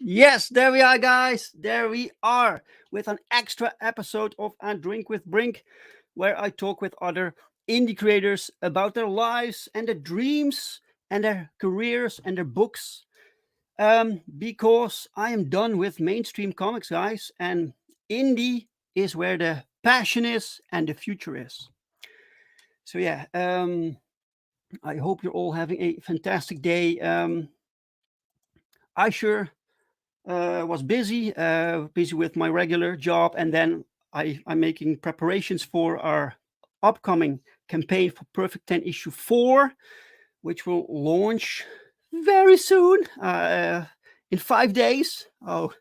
Yes, there we are, guys. There we are with an extra episode of A Drink with Brink, where I talk with other indie creators about their lives and their dreams and their careers and their books. Because I am done with mainstream comics, guys, and indie is where the passion is and the future is. So, yeah, I hope you're all having a fantastic day. I sure was busy with my regular job, and then I'm making preparations for our upcoming campaign for Perfect 10 issue 4, which will launch very soon, in 5 days. Oh,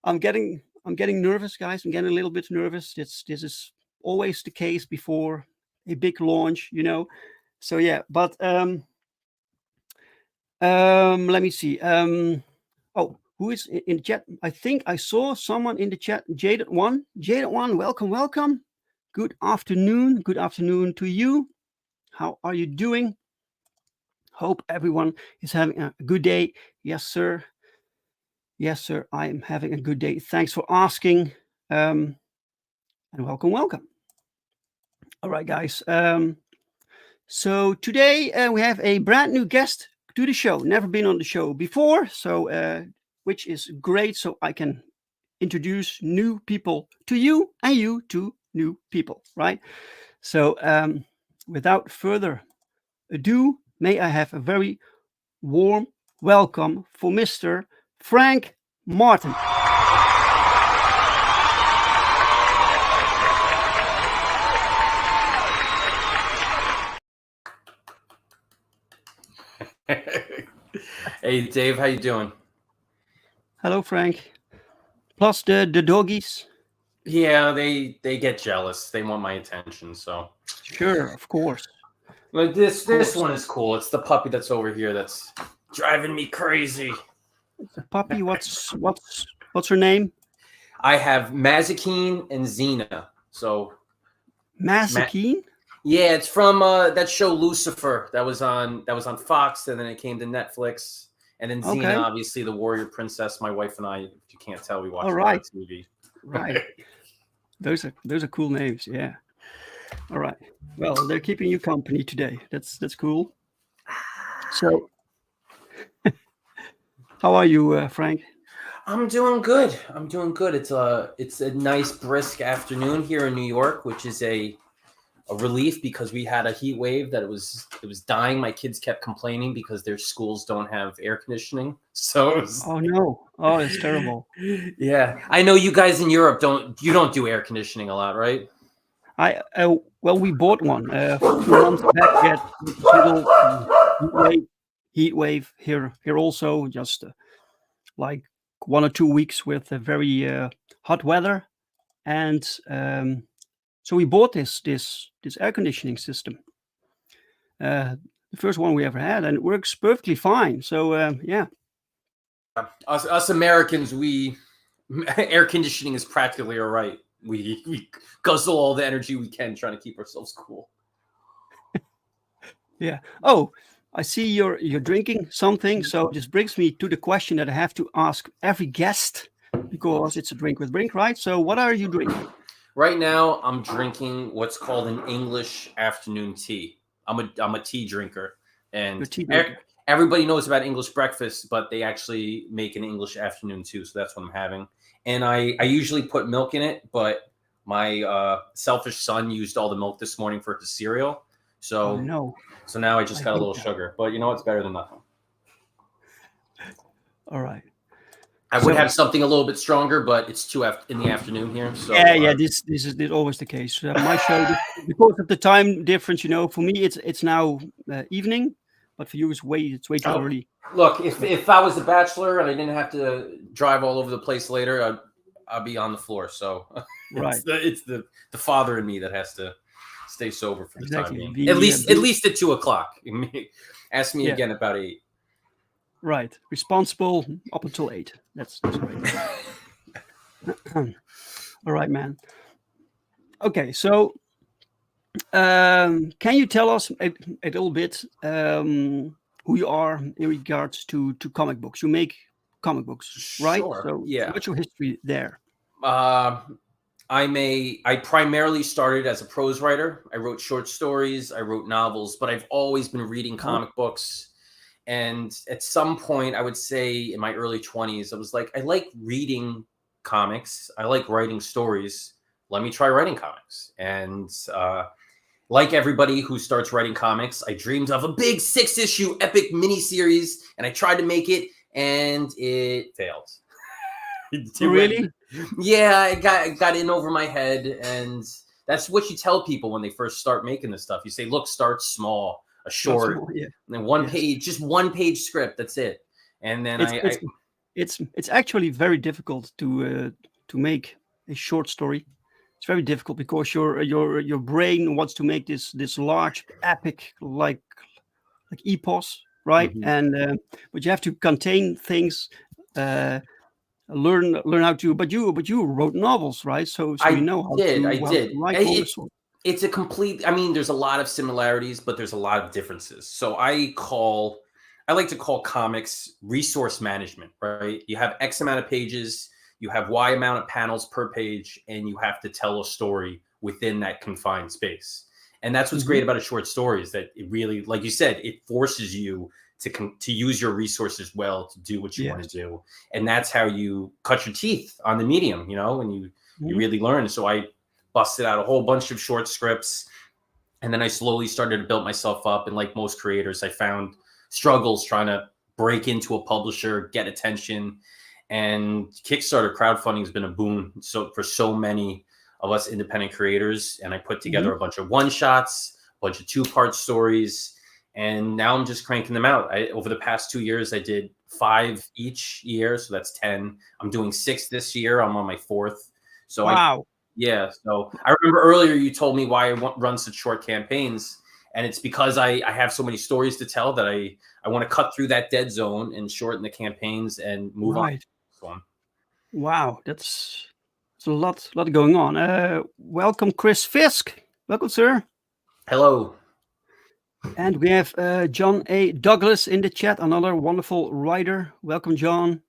I'm getting nervous, guys. I'm getting a little bit nervous. This is always the case before a big launch, So yeah, but let me see. Oh, who is in the chat? I think I saw someone in the chat. Jaded One, welcome. Good afternoon to you. How are you doing? Hope everyone is having a good day. Yes, sir. I am having a good day. Thanks for asking. And welcome. All right, guys. So today we have a brand new guest to the show. Never been on the show before, so which is great. So I can introduce new people to you and you to new people, right? So without further ado, may I have a very warm welcome for Mr. Frank Martin. Hey Dave, how you doing? Hello, Frank. Plus the doggies. Yeah, they get jealous. They want my attention, so sure, of course. Like this one is cool. It's the puppy that's over here that's driving me crazy. The puppy, what's her name? I have Mazikeen and Xena. So Mazikeen? Yeah, it's from that show Lucifer that was on Fox, and then it came to Netflix. And then Xena, obviously the warrior princess. My wife and I, if you can't tell, we watch a lot of TV. Right. Those are cool names. Yeah. All right. Well, they're keeping you company today. That's cool. So, how are you, Frank? I'm doing good. It's a nice brisk afternoon here in New York, which is a relief because we had a heat wave that it was dying. My kids kept complaining because their schools don't have air conditioning. So it was... Oh no. Oh, it's terrible. Yeah. I know you guys in Europe don't do air conditioning a lot, right? Well, we bought one a few months back. Heat wave here also, just like 1 or 2 weeks with very hot weather, and So we bought this air conditioning system, the first one we ever had, and it works perfectly fine. So yeah. Us Americans, we air conditioning is practically all right. We guzzle all the energy we can trying to keep ourselves cool. Yeah. Oh, I see you're drinking something. So this brings me to the question that I have to ask every guest, because it's a drink with Brink, right? So what are you drinking? Right now, I'm drinking what's called an English afternoon tea. I'm a tea drinker, and Tea drinker. everybody knows about English breakfast, but they actually make an English afternoon too. So that's what I'm having. And I usually put milk in it, but my selfish son used all the milk this morning for his cereal. So Oh, no. So now I just got a little that. sugar, but you know it's better than nothing. All right. I would have something a little bit stronger, but it's 2 in the afternoon here. So yeah. This is always the case. My show, because of the time difference, for me it's now evening, but for you it's way too early. Look, if I was a bachelor and I didn't have to drive all over the place later, I'd be on the floor. So Right. it's the father in me that has to stay sober for the time being. At least at 2 o'clock. Ask me again about 8. Right. Responsible up until 8. That's great. All right, man. Okay, so can you tell us a little bit who you are in regards to comic books? You make comic books, right? Sure. So yeah. What's your history there? I primarily started as a prose writer. I wrote short stories, I wrote novels, but I've always been reading comic books. And at some point, I would say in my early 20s, I was like, I like reading comics. I like writing stories. Let me try writing comics. And like everybody who starts writing comics, I dreamed of a big 6-issue epic miniseries, and I tried to make it, and it failed. Really? Yeah, I got in over my head, and that's what you tell people when they first start making this stuff. You say, look, start small, a short, and then one page, just 1 page script. That's it. And then it's actually very difficult to make a short story. It's very difficult because your brain wants to make this large epic like epos, right? Mhm. And but you have to contain things. Learn how to. But you wrote novels, right? So you know how to write novels. It's a complete. I mean, there's a lot of similarities, but there's a lot of differences. So I like to call comics resource management, right? You have X amount of pages, you have Y amount of panels per page, and you have to tell a story within that confined space. And that's what's great about a short story, is that it really, like you said, it forces you to use your resources well to do what you want to do. And that's how you cut your teeth on the medium, and you really learn. So I busted out a whole bunch of short scripts, and then I slowly started to build myself up. And like most creators, I found struggles trying to break into a publisher, get attention. And Kickstarter crowdfunding has been a boon for so many of us independent creators. And I put together a bunch of one-shots, a bunch of 2-part stories, and now I'm just cranking them out. Over the past 2 years, I did 5 each year, so that's 10. I'm doing 6 this year. I'm on my 4th. So wow. So I remember earlier you told me why I run such short campaigns, and it's because I have so many stories to tell that I want to cut through that dead zone and shorten the campaigns and move on. Wow, that's a lot going on. Welcome, Chris Fisk. Welcome, sir. Hello. And we have John A. Douglas in the chat, another wonderful writer. Welcome, John.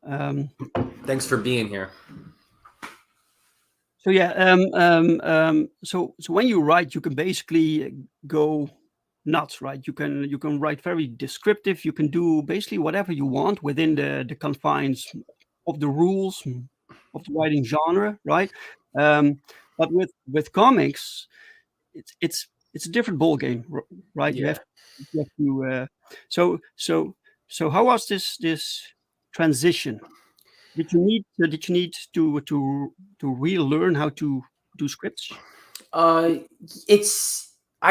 Thanks for being here. So yeah, so when you write, you can basically go nuts, right? You can write very descriptive. You can do basically whatever you want within the confines of the rules of the writing genre, right? But with comics, it's a different ball game, right? Yeah. You have to. So how was this transition? Did you need to relearn how to do scripts? I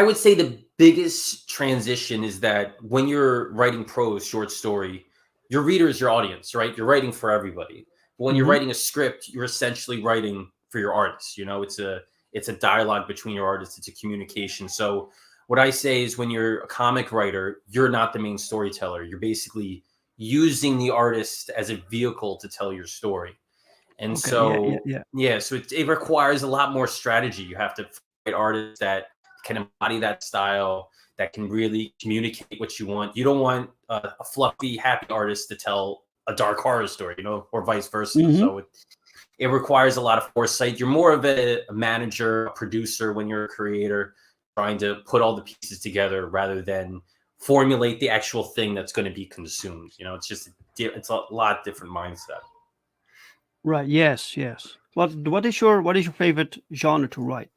would say the biggest transition is that when you're writing prose, short story, your reader is your audience, right? You're writing for everybody. But when you're writing a script, you're essentially writing for your artists. You know, it's a dialogue between your artists. It's a communication. So what I say is, when you're a comic writer, you're not the main storyteller. You're basically using the artist as a vehicle to tell your story. And Okay. so, Yeah. so it requires a lot more strategy. You have to find artists that can embody that style, that can really communicate what you want. You don't want a fluffy, happy artist to tell a dark horror story, you know, or vice versa. Mm-hmm. So it requires a lot of foresight. You're more of a manager, a producer when you're a creator, trying to put all the pieces together rather than formulate the actual thing that's going to be consumed. You know, it's a lot different mindset. Right. Yes. What is your favorite genre to write?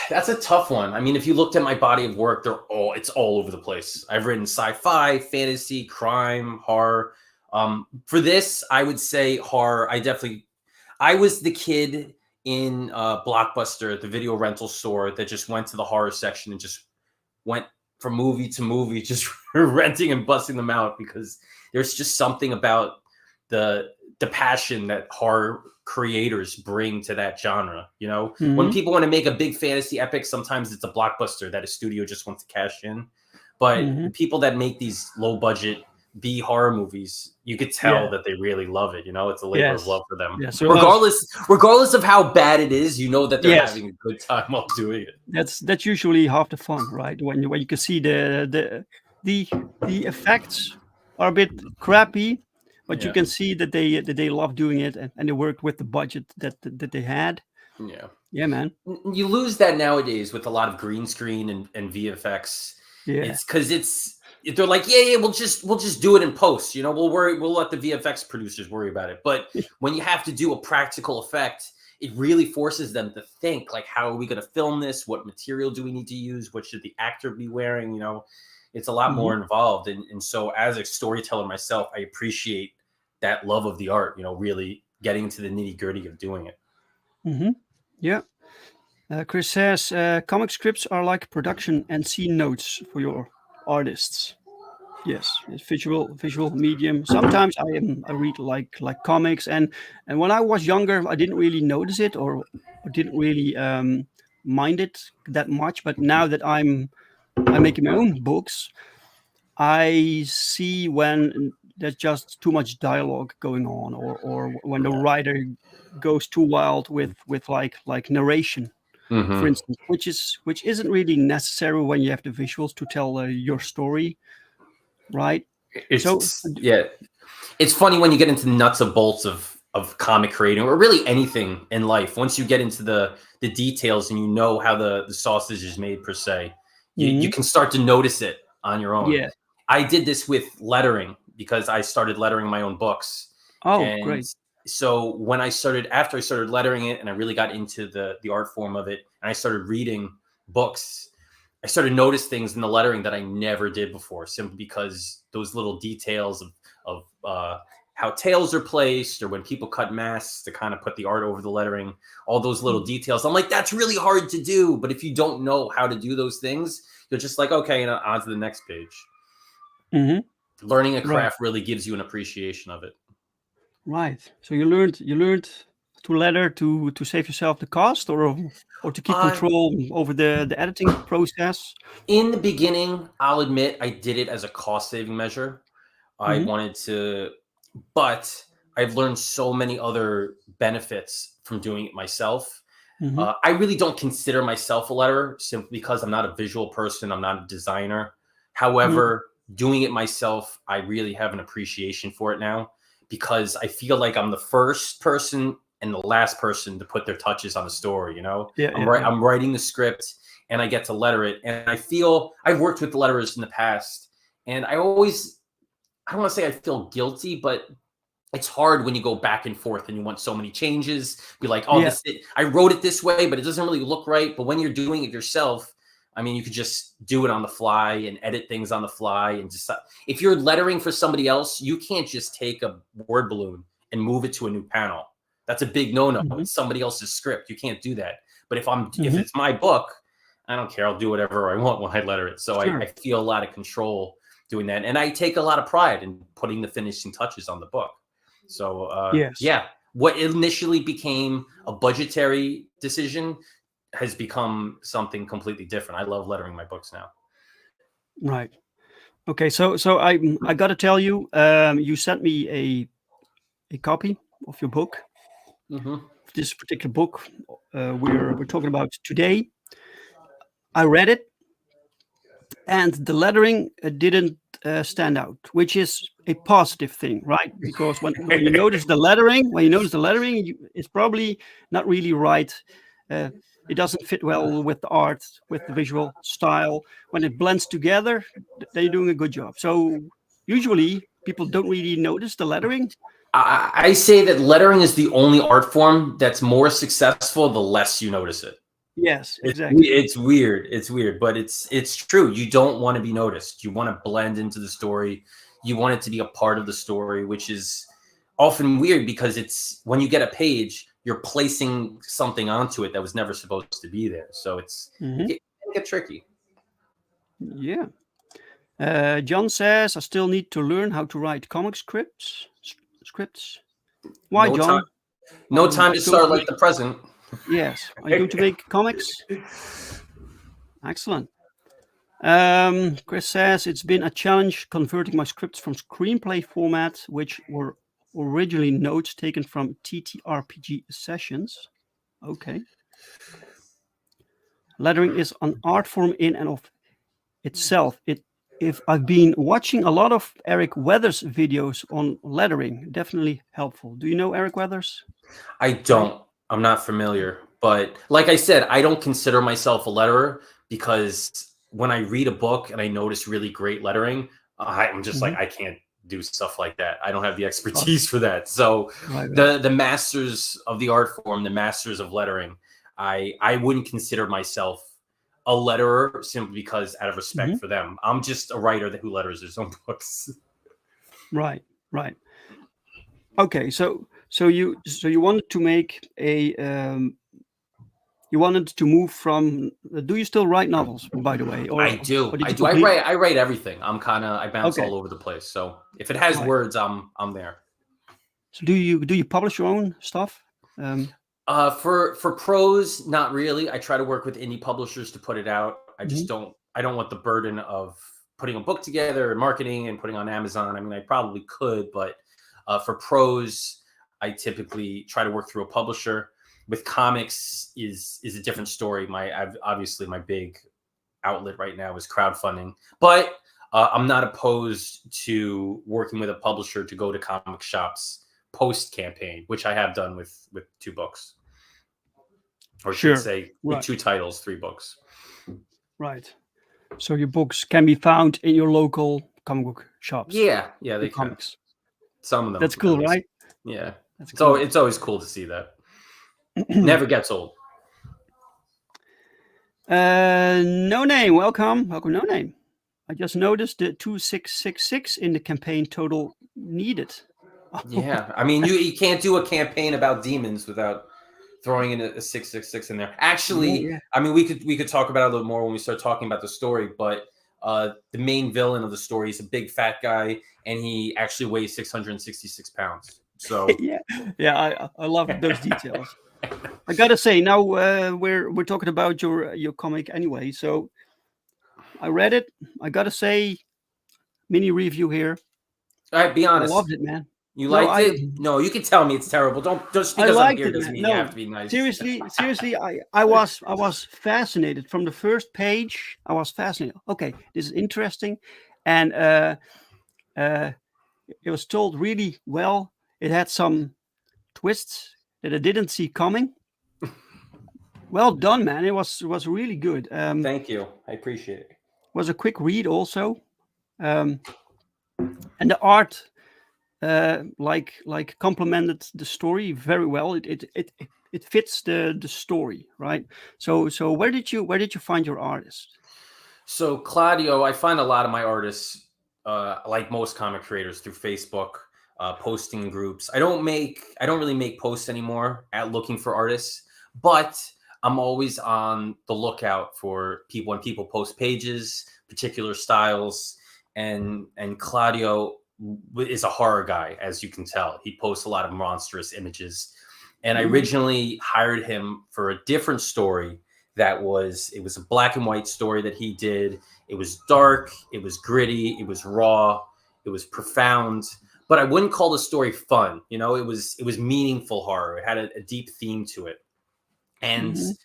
That's a tough one. I mean, if you looked at my body of work, it's all over the place. I've written sci-fi, fantasy, crime, horror. For this, I would say horror. I was the kid in Blockbuster, the video rental store, that just went to the horror section and just went from movie to movie, just renting and busting them out, because there's just something about the passion that horror creators bring to that genre. You know, when people want to make a big fantasy epic, sometimes it's a blockbuster that a studio just wants to cash in. But the people that make these low budget B horror movies, you could tell that they really love it. You know, it's a labor of love for them. So regardless of how bad it is, you know that they're having a good time while doing it. That's usually half the fun, right? When you can see the effects are a bit crappy, but you can see that they love doing it, and they worked with the budget that they had. Yeah, man. You lose that nowadays with a lot of green screen and VFX. Yeah, it's because they're like, we'll just do it in post. You know, we'll let the VFX producers worry about it. But when you have to do a practical effect, it really forces them to think, like, how are we going to film this? What material do we need to use? What should the actor be wearing? You know, it's a lot more involved. And so as a storyteller myself, I appreciate that love of the art, you know, really getting into the nitty gritty of doing it. Yeah. Chris says, comic scripts are like production and scene notes for your artists. Yes, it's visual medium. Sometimes I read like comics, and when I was younger, I didn't really notice it or didn't really mind it that much. But now that I'm making my own books, I see when there's just too much dialogue going on, or when the writer goes too wild with like narration, for instance, which isn't really necessary when you have the visuals to tell your story. Right. It's funny when you get into the nuts and bolts of comic creating, or really anything in life. Once you get into the details and you know how the sausage is made, per se, you can start to notice it on your own. Yeah. I did this with lettering because I started lettering my own books. Oh, great. So after I started lettering it and I really got into the art form of it, and I started reading books, I started to notice things in the lettering that I never did before, simply because those little details of how tails are placed, or when people cut masks to kind of put the art over the lettering, all those little details. I'm like, that's really hard to do. But if you don't know how to do those things, you're just like, okay, and on to the next page. Learning a craft really gives you an appreciation of it. Right. So you learned to letter to save yourself the cost, or to keep control over the editing process? In the beginning, I'll admit I did it as a cost-saving measure. I wanted to, but I've learned so many other benefits from doing it myself. I really don't consider myself a letterer, simply because I'm not a visual person. I'm not a designer. However, doing it myself, I really have an appreciation for it now, because I feel like I'm the first person and the last person to put their touches on the story. You know, I'm writing the script and I get to letter it. And I feel I've worked with letterers in the past, and I don't want to say I feel guilty, but it's hard when you go back and forth and you want so many changes. Be like, I wrote it this way, but it doesn't really look right. But when you're doing it yourself, I mean, you could just do it on the fly and edit things on the fly. And just, if you're lettering for somebody else, you can't just take a word balloon and move it to a new panel. That's a big no-no. It's somebody else's script. You can't do that. But if it's my book, I don't care. I'll do whatever I want when I letter it. So I feel a lot of control doing that. And I take a lot of pride in putting the finishing touches on the book. So what initially became a budgetary decision has become something completely different. I love lettering my books now. Right. Okay. So I got to tell you, you sent me a copy of your book. This particular book we're talking about today. I read it, and the lettering didn't stand out, which is a positive thing, right? Because when you notice the lettering, it's probably not really right. It doesn't fit well with the art, with the visual style. When it blends together, they're doing a good job. So usually people don't really notice the lettering. I say that lettering is the only art form that's more successful the less you notice it. Yes, exactly. It's weird. It's weird, but it's true. You don't want to be noticed. You want to blend into the story. You want it to be a part of the story, which is often weird because it's when you get a page, you're placing something onto it that was never supposed to be there. So it can get tricky. Yeah. John says, I still need to learn how to write comic scripts. Why, John? No time to start like the present. Yes. Are you going to make comics? Excellent. Chris says, it's been a challenge converting my scripts from screenplay format, which were originally notes taken from TTRPG sessions. Okay. Lettering is an art form in and of itself. If I've been watching a lot of Eric Weathers videos on lettering, definitely helpful. Do you know Eric Weathers? I don't. I'm not familiar. But like I said, I don't consider myself a letterer because when I read a book and I notice really great lettering, I'm just like, I can't do stuff like that. I don't have the expertise for that. So the masters of the art form, the masters of lettering, I wouldn't consider myself a letterer simply because out of respect for them. I'm just a writer who letters his own books. Right. Okay, so you wanted to make a you wanted to move from. Do you still write novels, by the way? Or I do. I write everything. I bounce all over the place. So if it has words, I'm there. So do you publish your own stuff? For prose, not really. I try to work with indie publishers to put it out. I just don't want the burden of putting a book together and marketing and putting on Amazon. I mean, I probably could, but for prose, I typically try to work through a publisher. With comics is a different story. Obviously my big outlet right now is crowdfunding, but I'm not opposed to working with a publisher to go to comic shops post campaign, which I have done with 2 books, or should say 2 titles, 3 books. Right. So your books can be found in your local comic book shops. Yeah, they comics. Some of them. That's cool, right? Yeah. It's always cool to see that. Never gets old. No Name, welcome, No Name. I just noticed the 2666 in the campaign total needed. Yeah, I mean, you can't do a campaign about demons without throwing in a 666 in there. Actually, I mean, we could talk about it a little more when we start talking about the story, but the main villain of the story is a big fat guy, and he actually weighs 666 pounds. So I love those details. I gotta say, now we're talking about your comic anyway. So I read it. I gotta say, mini review here. All right, be honest. I loved it, man. You liked it? No, you can tell me it's terrible. Don't just because I'm here doesn't mean you have to be nice. Seriously, I was fascinated from the first page. I was fascinated. Okay, this is interesting, and it was told really well. It had some twists that I didn't see coming. Well done, man. It was really good. Thank you. I appreciate it. Was a quick read also, and the art like complemented the story very well. It fits the story, right? So where did you find your artist? So Claudio, I find a lot of my artists, like most comic creators, through Facebook, posting groups. I don't really make posts anymore at looking for artists, but I'm always on the lookout for people when people post pages, particular styles, and Claudio is a horror guy, as you can tell. He posts a lot of monstrous images. And I Mhm. originally hired him for a different story it was a black and white story that he did. It was dark, it was gritty, it was raw, it was profound, but I wouldn't call the story fun. It was meaningful horror. It had a deep theme to it. And Mhm.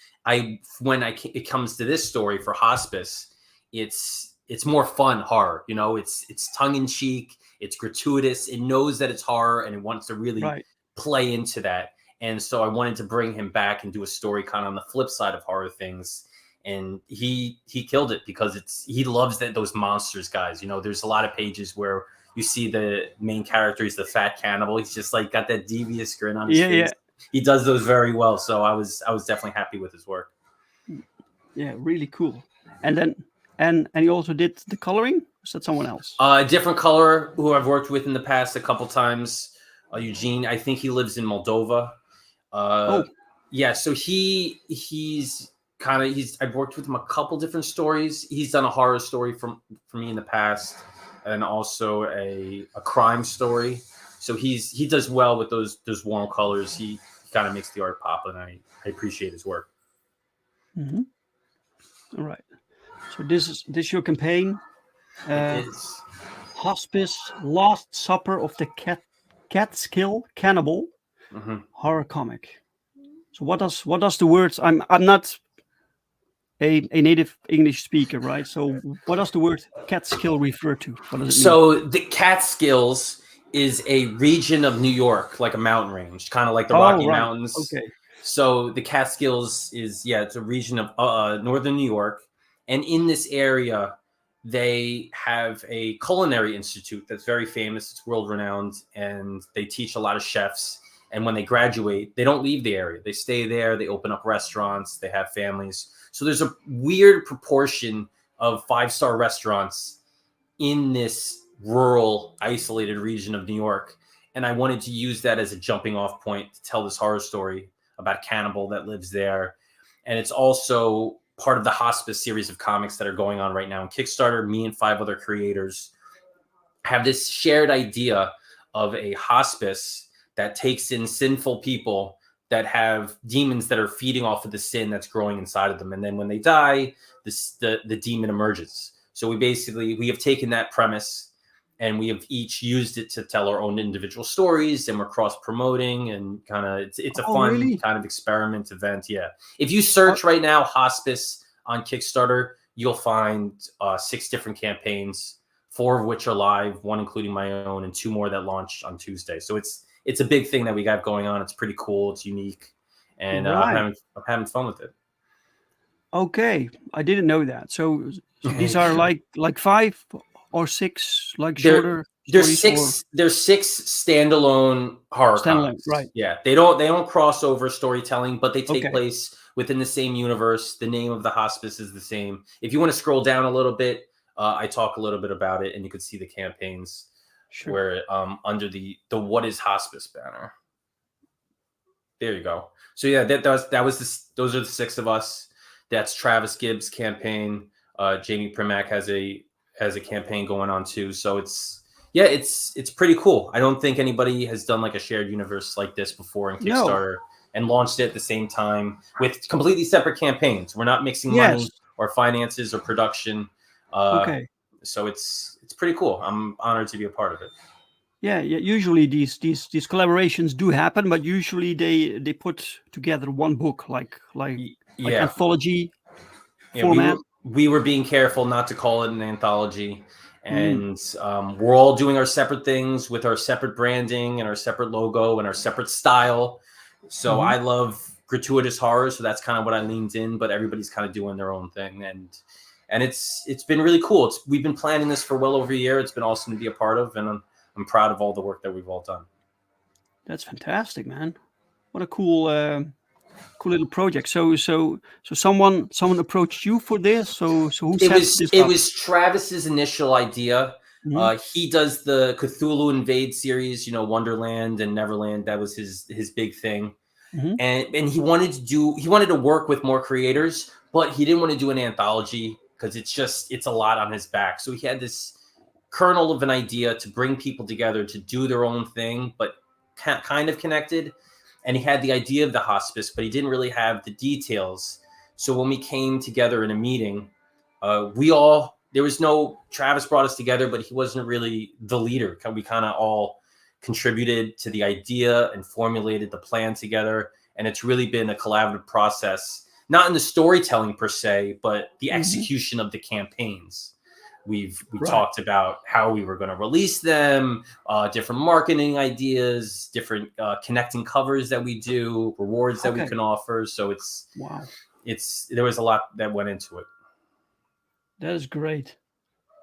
it comes to this story for Hospice, it's more fun horror. It's tongue in cheek, it's gratuitous, it knows that it's horror, and it wants to really Right. play into that. And so I wanted to bring him back and do a story kind of on the flip side of horror things. And he killed it, because he loves those monsters, guys. There's a lot of pages where you see the main character, he's the fat cannibal. He's just like got that devious grin on his Yeah, face. yeah. He does those very well. So I was definitely happy with his work. Yeah, really cool. And then and he also did the coloring? Or is that someone else? A different color who I've worked with in the past a couple times, Eugene. I think he lives in Moldova. Oh, Yeah, so I've worked with him a couple different stories. He's done a horror story for me in the past, and also a crime story. So he does well with those warm colors. He kind of makes the art pop, and I appreciate his work. mhm. All right. So this is your campaign. It is. Hospice, Last Supper of the Catskill Cannibal, Mhm. horror comic. So what does the words? I'm not a native English speaker, right? So what does the word Catskill refer to? What does it mean? So the Catskills is a region of New York, like a mountain range, kind of like the Oh, Rocky right. Mountains. Okay. So the Catskills it's a region of northern New York, and in this area, they have a culinary institute that's very famous. It's world renowned, and they teach a lot of chefs. And when they graduate, they don't leave the area. They stay there. They open up restaurants. They have families. So there's a weird proportion of 5-star restaurants in this rural, isolated region of New York. And I wanted to use that as a jumping off point to tell this horror story about a cannibal that lives there. And it's also part of the Hospice series of comics that are going on right now in Kickstarter. Me and 5 other creators have this shared idea of a hospice that takes in sinful people that have demons that are feeding off of the sin that's growing inside of them. And then when they die, the demon emerges. So we have taken that premise, and we have each used it to tell our own individual stories, and we're cross promoting, and kind of it's a Oh, fun really? kind of experiment event. Yeah. If you search right now Hospice on Kickstarter, you'll find 6 different campaigns, 4 of which are live, 1 including my own, and 2 more that launch on Tuesday. So it's a big thing that we got going on. It's pretty cool. It's unique, and Right. I'm having fun with it. Okay. I didn't know that. So these are like 5 or 6 like there shorter there's stories or 6 standalone horror standalone. comics. Right. Yeah, they don't cross over storytelling, but they take Okay. place within the same universe. The name of the hospice is the same. If you want to scroll down a little bit, I talk a little bit about it, and you can see the campaigns Sure. where under the What is Hospice banner. There you go. So yeah, those are the 6 of us. That's Travis Gibbs' campaign. Jamie Primack has a campaign going on too. So it's pretty cool. I don't think anybody has done like a shared universe like this before in No. Kickstarter and launched it at the same time with completely separate campaigns. We're not mixing Yes. money or finances or production. Okay. So it's pretty cool. I'm honored to be a part of it. Yeah. Usually these collaborations do happen, but usually they put together one book like Yeah. anthology Yeah, format. we were being careful not to call it an anthology, Mm. and we're all doing our separate things with our separate branding and our separate logo and our separate style. So Mhm. I love gratuitous horror, so that's kind of what I leaned in. But everybody's kind of doing their own thing, and it's been really cool. We've been planning this for well over a year. It's been awesome to be a part of, and I'm proud of all the work that we've all done. That's fantastic, man. What a cool little project. So someone approached you for this. So who It set was this it up? was Travis's initial idea. Mhm. He does the Cthulhu Invade series, Wonderland and Neverland. That was his big thing, Mhm. and he wanted to work with more creators, but he didn't want to do an anthology because it's a lot on his back. So he had this kernel of an idea to bring people together to do their own thing, but kind of connected. And he had the idea of the hospice, but he didn't really have the details. So when we came together in a meeting, Travis brought us together, but he wasn't really the leader. We kind of all contributed to the idea and formulated the plan together. And it's really been a collaborative process, not in the storytelling per se, but the execution of the campaigns. We talked about how we were going to release them, different marketing ideas, different connecting covers that we do, rewards that we can offer. So there was a lot that went into it. That is great.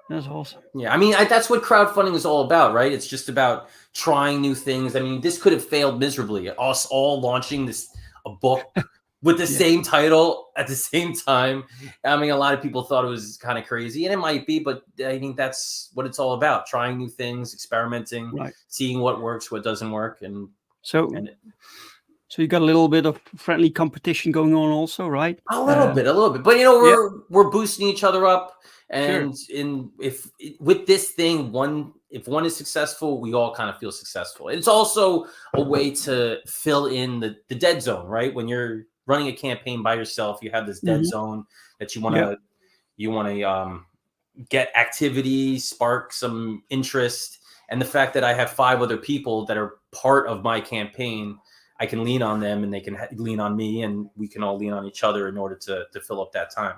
That's awesome. Yeah, I mean, that's what crowdfunding is all about, right? It's just about trying new things. I mean, this could have failed miserably. Us all launching a book with the same title at the same time. I mean, a lot of people thought it was kind of crazy, and it might be, but I think that's what it's all about: trying new things, experimenting, seeing what works, what doesn't work, So you got a little bit of friendly competition going on, also, right? A little bit. But we're boosting each other up. And if with this thing, if one is successful, we all kind of feel successful. It's also a way to fill in the dead zone, right? When you're running a campaign by yourself, you have this dead zone that you want to get activity, spark some interest. And the fact that I have 5 other people that are part of my campaign, I can lean on them and they can lean on me, and we can all lean on each other in order to fill up that time.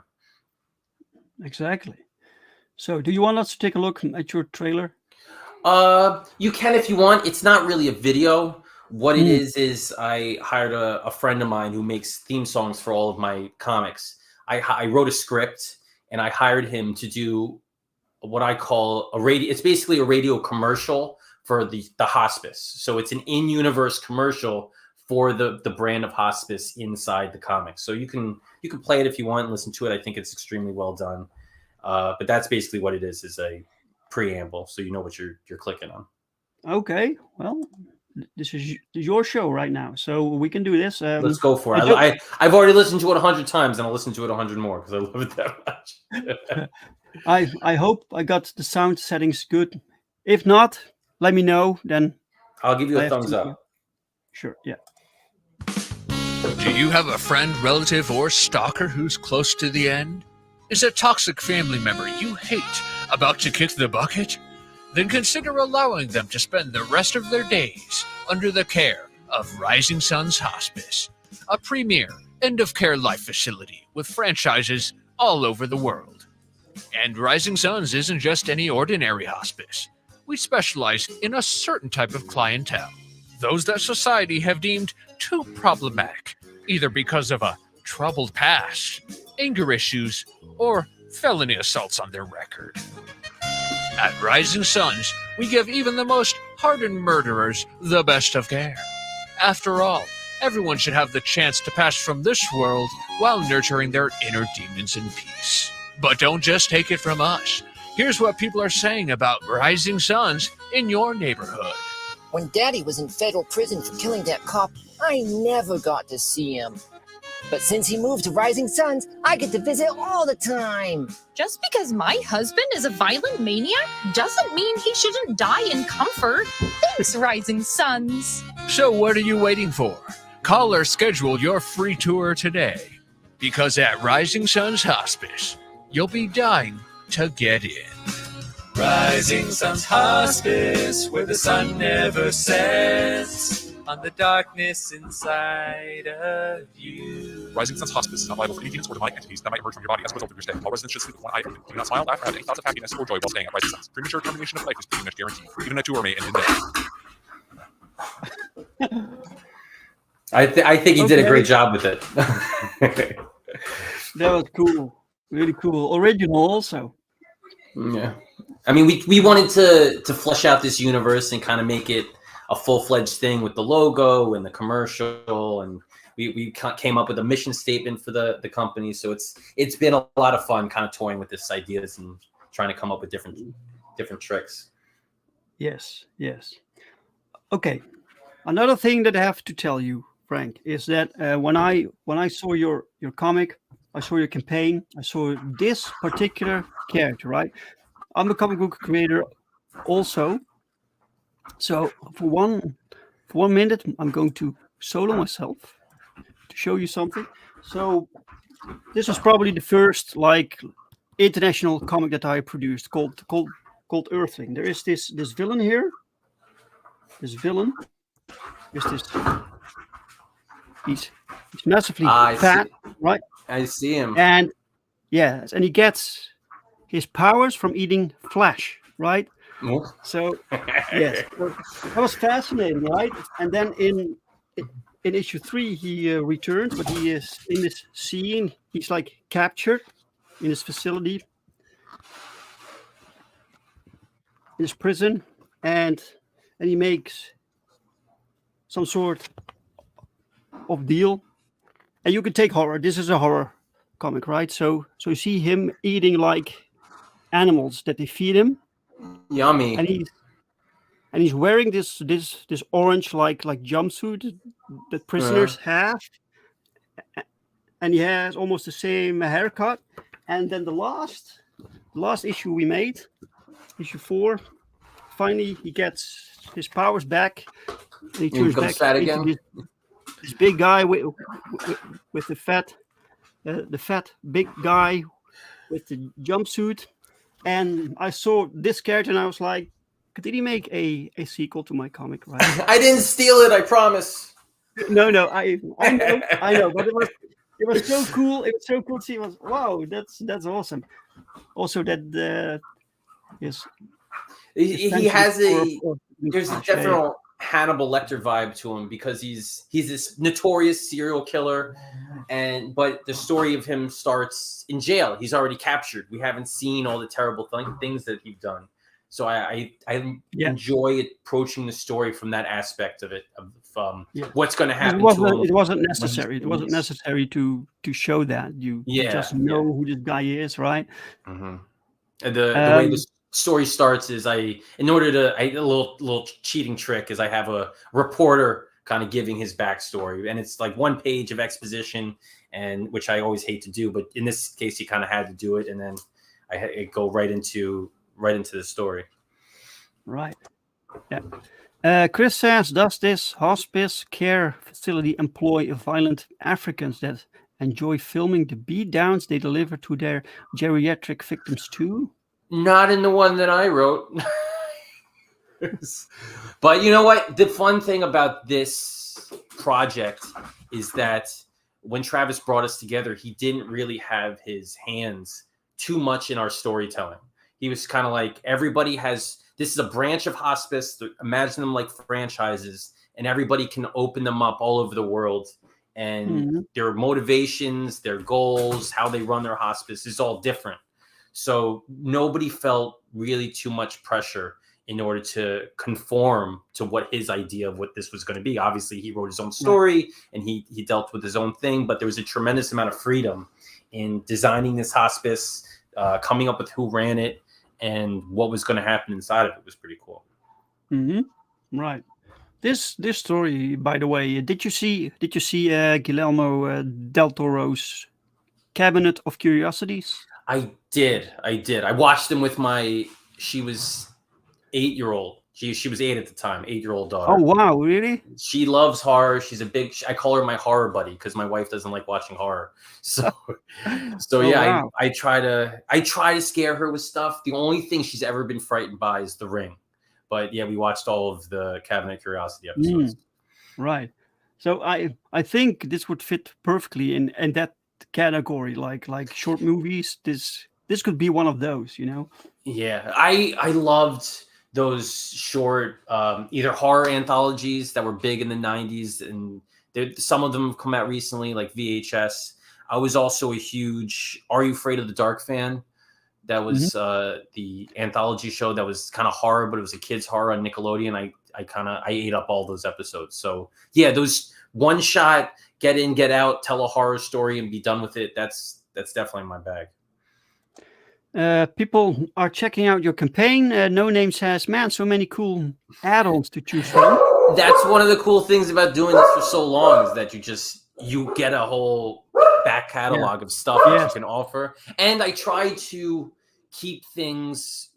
Exactly. So do you want us to take a look at your trailer? You can if you want. It's not really a video. What it is I hired a friend of mine who makes theme songs for all of my comics. I wrote a script and I hired him to do what I call a radio. It's basically a radio commercial for the hospice. So it's an in-universe commercial for the brand of hospice inside the comics. So you can play it if you want and listen to it. I think it's extremely well done. But that's basically what it is a preamble, so you know what you're clicking on. Okay, well, this is your show right now, so we can do this. Let's go for it. I've already listened to it 100 times, and I'll listen to it 100 more because I love it that much. I hope I got the sound settings good. If not, let me know. Then I'll give you a thumbs up. Sure. Yeah. Do you have a friend, relative, or stalker who's close to the end? Is a toxic family member you hate about to kick the bucket? Then consider allowing them to spend the rest of their days under the care of Rising Suns Hospice, a premier end-of-care life facility with franchises all over the world. And Rising Suns isn't just any ordinary hospice. We specialize in a certain type of clientele, those that society have deemed too problematic, either because of a troubled past, anger issues, or felony assaults on their record. At Rising Suns, we give even the most hardened murderers the best of care. After all, everyone should have the chance to pass from this world while nurturing their inner demons in peace. But don't just take it from us. Here's what people are saying about Rising Suns in your neighborhood. When Daddy was in federal prison for killing that cop, I never got to see him. But since he moved to Rising Suns, I get to visit all the time. Just because my husband is a violent maniac doesn't mean he shouldn't die in comfort. Thanks, Rising Suns. So what are you waiting for? Call or schedule your free tour today. Because at Rising Suns Hospice, you'll be dying to get in. Rising Suns Hospice, where the sun never sets on the darkness inside of you. Rising Suns Hospice is not liable for any demons or demonic entities that might emerge from your body as a result of your stay. All residents should sleep with one eye open. Do not smile, laugh, or have any thoughts of happiness or joy while staying at Rising Suns. Premature termination of life is pretty much guaranteed. Even a tour may end in death. I think he did a great job with it. That was cool. Really cool. Original also. Yeah. I mean, we wanted to flesh out this universe and kind of make it a full-fledged thing with the logo and the commercial, and we came up with a mission statement for the company. So it's been a lot of fun kind of toying with this ideas and trying to come up with different tricks. Yes. Okay. Another thing that I have to tell you, Frank, is that when I saw your comic, I saw your campaign, I saw this particular character, right? I'm a comic book creator also. So for one minute, I'm going to solo myself to show you something. So this was probably the first like international comic that I produced called Earthling. There is this villain here. This villain. There's this. He's massively I fat, see. right? I see him. And yes, and he gets his powers from eating flesh, right? Oh. So yes, so that was fascinating, right? And then in issue 3, he returns, but he is in this scene. He's like captured in his facility, in his prison, and he makes some sort of deal. And you can take horror. This is a horror comic, right? So you see him eating like animals that they feed him, Yummy. and he's wearing this orange like jumpsuit that prisoners have, and he has almost the same haircut. And then the last issue we made, issue 4, finally he gets his powers back, and he turns back fat into again. This big guy with the fat big guy with the jumpsuit. And I saw this character and I was like, did he make a sequel to my comic, right? I didn't steal it, I promise. No, I know, but it was so cool. It was so cool to see. It was, wow, that's awesome. Also, that yes, He has there's a definite definite Hannibal Lecter vibe to him because he's this notorious serial killer, but the story of him starts in jail. He's already captured. We haven't seen all the terrible things that he's done. So I enjoy approaching the story from that aspect of it, of what's going to happen to him. It wasn't necessary. It wasn't necessary to show that. You just know who this guy is, right? Mm-hmm. And the way the story starts is a little cheating trick is I have a reporter kind of giving his backstory, and it's like 1 page of exposition, and which I always hate to do, but in this case he kind of had to do it, and then I go right into the story. Right. Yeah. Chris says, does this hospice care facility employ violent Africans that enjoy filming the beatdowns they deliver to their geriatric victims too? Not in the one that I wrote. But you know what? The fun thing about this project is that when Travis brought us together, he didn't really have his hands too much in our storytelling. He was kind of like, this is a branch of hospice. Imagine them like franchises, and everybody can open them up all over the world. And their motivations, their goals, how they run their hospice is all different. So nobody felt really too much pressure in order to conform to what his idea of what this was going to be. Obviously, he wrote his own story and he dealt with his own thing, but there was a tremendous amount of freedom in designing this hospice, coming up with who ran it, and what was going to happen inside of it was pretty cool. Right. This story, by the way, did you see Guillermo del Toro's Cabinet of Curiosities? I did. I watched them with she was 8-year-old. She was 8 at the time, 8-year-old daughter. Oh, wow, really? She loves horror. She's I call her my horror buddy because my wife doesn't like watching horror. So wow. I try to scare her with stuff. The only thing she's ever been frightened by is The Ring. But yeah, we watched all of the Cabinet of Curiosity episodes. Right. So I think this would fit perfectly in that category, like short movies. This could be one of those, you know? Yeah, I loved those short either horror anthologies that were big in the 90s, and some of them have come out recently, like VHS. I was also a huge Are You Afraid of the Dark fan. That was the anthology show that was kind of horror, but it was a kids horror on Nickelodeon. I ate up all those episodes. So yeah, those one shot, get in, get out, tell a horror story and be done with it. That's definitely my bag. People are checking out your campaign. No Name says, man, so many cool add-ons to choose from. That's one of the cool things about doing this for so long is that you get a whole back catalog of stuff that you can offer. And I try to keep things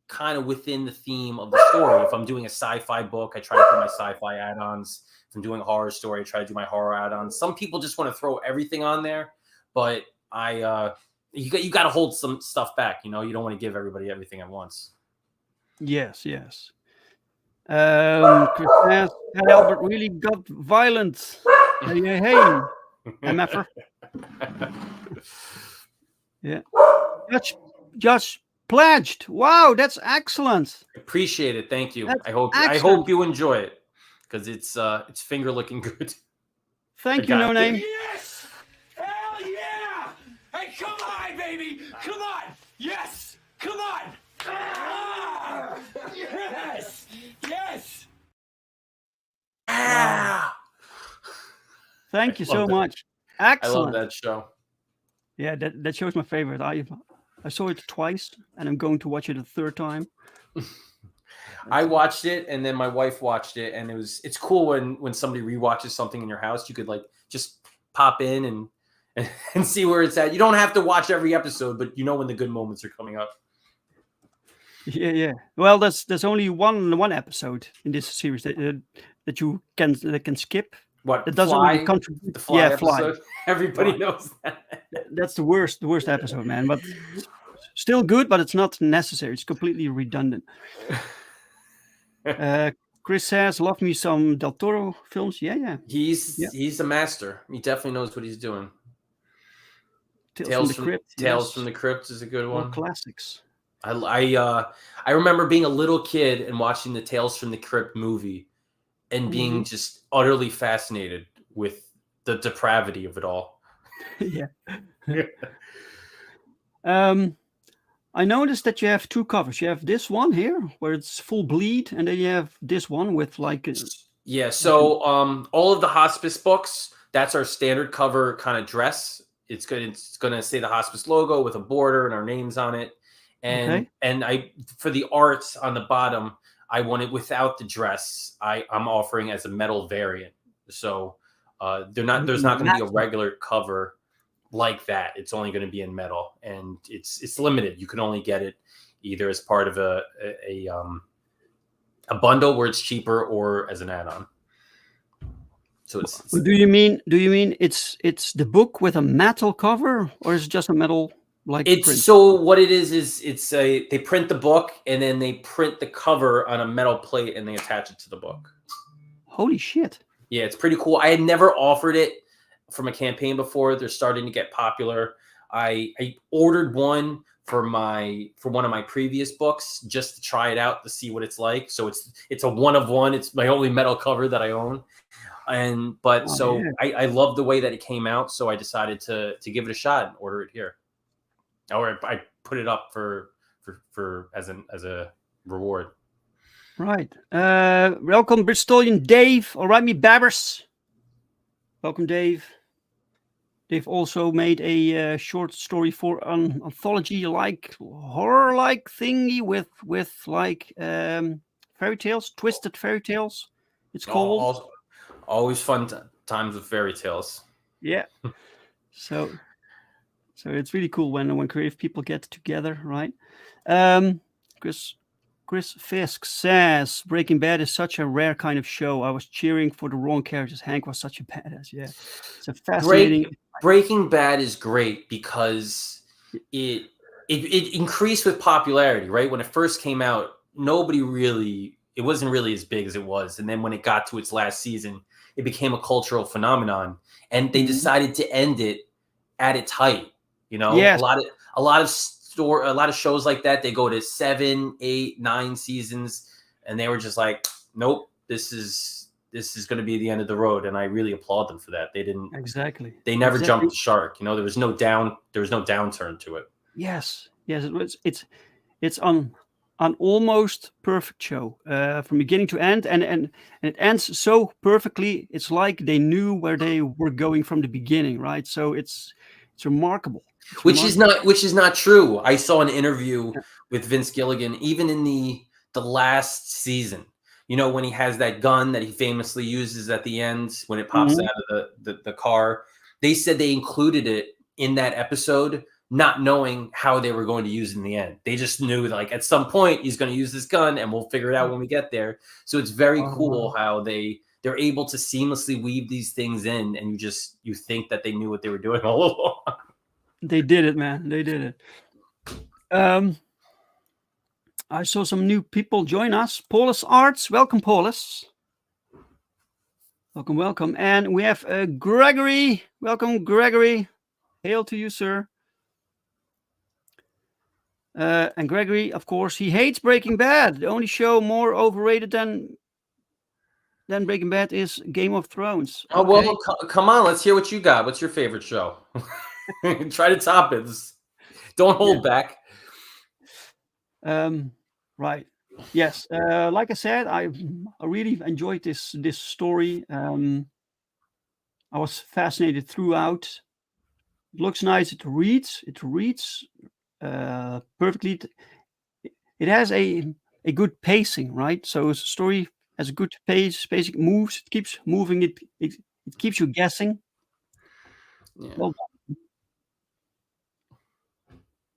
kind of within the theme of the story. If I'm doing a sci-fi book, I try to put my sci-fi add-ons. If I'm doing a horror story, I try to do my horror add-ons. Some people just want to throw everything on there, but you got to hold some stuff back. You don't want to give everybody everything at once. Yes. Chris says, "Had Albert really got violent? Hey, MFer." Yeah. Just pledged. Wow, that's excellent. Appreciate it. Thank you. That's I hope excellent. you enjoy it because it's finger looking good. Thank you, No Name. Yes! Hell yeah! Hey, come on, baby! Come on! Yes! Come on! Ah! Yes! Yes! Ah! Thank you love so that. much. I Excellent. love that show. Yeah, that show's my favorite. I saw it twice, and I'm going to watch it a third time. I watched it, and then my wife watched it, and it's cool when somebody rewatches something in your house. You could like just pop in and see where it's at. You don't have to watch every episode, but you know when the good moments are coming up. Yeah. Well, there's only one episode in this series that you can skip. What? It doesn't Fly? really contribute. The Fly Fly. episode. Everybody Fly. knows that. That's the worst episode, man. But still good, but it's not necessary. It's completely redundant. Chris says, "Love me some Del Toro films." Yeah. He's a master. He definitely knows what he's doing. Tales from the Crypt. Tales from the Crypt is a good one. All classics. I remember being a little kid and watching the Tales from the Crypt movie and being just utterly fascinated with the depravity of it all. Yeah. I noticed that you have two covers. You have this one here where it's full bleed, and then you have this one with like yeah. So all of the Hospice books, that's our standard cover kind of dress. It's gonna say the Hospice logo with a border and our names on it. And I for the art on the bottom, I want it without the dress. I'm offering as a metal variant. So there's not going to be a regular cover like that. It's only going to be in metal, and it's limited. You can only get it either as part of a bundle where it's cheaper or as an add-on. So it's do you mean it's the book with a metal cover, or is it just a metal print? So what it is it's they print the book and then they print the cover on a metal plate and they attach it to the book. Holy shit. Yeah, it's pretty cool. I had never offered it from a campaign before. They're starting to get popular. I ordered one for one of my previous books just to try it out to see what it's like. So it's a one of one. It's my only metal cover that I own. I love the way that it came out, so I decided to give it a shot and order it here. Or I put it up for as a reward. Right. Welcome, Bristolian Dave. All right, me babbers. Welcome, Dave. They've also made a short story for an anthology-like horror-like thingy with like fairy tales, twisted fairy tales. It's called. Always fun times with fairy tales. Yeah. So it's really cool when creative people get together, right? Chris Fisk says Breaking Bad is such a rare kind of show. I was cheering for the wrong characters. Hank was such a badass. Yeah, it's a fascinating. Breaking Bad is great because it increased with popularity. Right when it first came out, it wasn't really as big as it was, and then when it got to its last season, it became a cultural phenomenon, and they decided to end it at its height. Yes. a lot of shows like that, they go to 7, 8, 9 seasons, and they were just like, nope, this is going to be the end of the road, and I really applaud them for that. They didn't They never jumped the shark. There was no downturn to it. Yes, it's an almost perfect show from beginning to end, and it ends so perfectly. It's like they knew where they were going from the beginning, right? So it's remarkable. Which is not true. I saw an interview with Vince Gilligan, even in the last season. When he has that gun that he famously uses at the end when it pops out of the car. They said they included it in that episode not knowing how they were going to use it in the end. They just knew like at some point he's going to use this gun and we'll figure it out when we get there. So it's very cool how they're able to seamlessly weave these things in, and you think that they knew what they were doing all along. They did it, man. They did it. I saw some new people join us. Paulus Arts, welcome, Paulus. Welcome, welcome. And we have Gregory. Welcome, Gregory. Hail to you, sir. And Gregory, of course, he hates Breaking Bad. The only show more overrated than Breaking Bad is Game of Thrones. Oh, well, come on. Let's hear what you got. What's your favorite show? Try to top it. Don't hold back. Right. Yes. Like I said, I really enjoyed this story. I was fascinated throughout. It looks nice. It reads perfectly. It has a good pacing, right? So it's a story has a good pace. Basic moves. It keeps moving. It keeps you guessing. Yeah. Well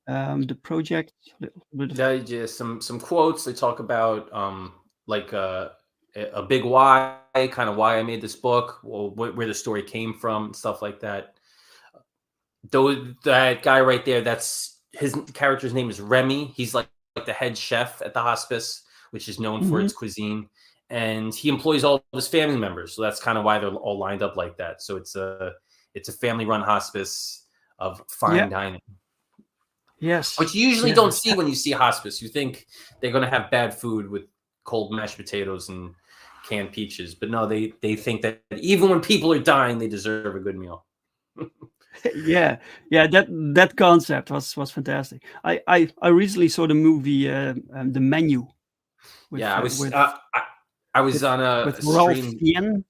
done. The project. Yeah, some quotes. They talk about like a big why, kind of why I made this book, where the story came from, and stuff like that. That guy right there, that's his character's name is Remy. He's like the head chef at the hospice, which is known for its cuisine, and he employs all of his family members. So that's kind of why they're all lined up like that. So it's a family-run hospice of fine dining. Yes. Which you usually don't see when you see hospice. You think they're going to have bad food with cold mashed potatoes and canned peaches, but no, they think that even when people are dying, they deserve a good meal. yeah, that concept was fantastic. I recently saw the movie The Menu. I was on a stream.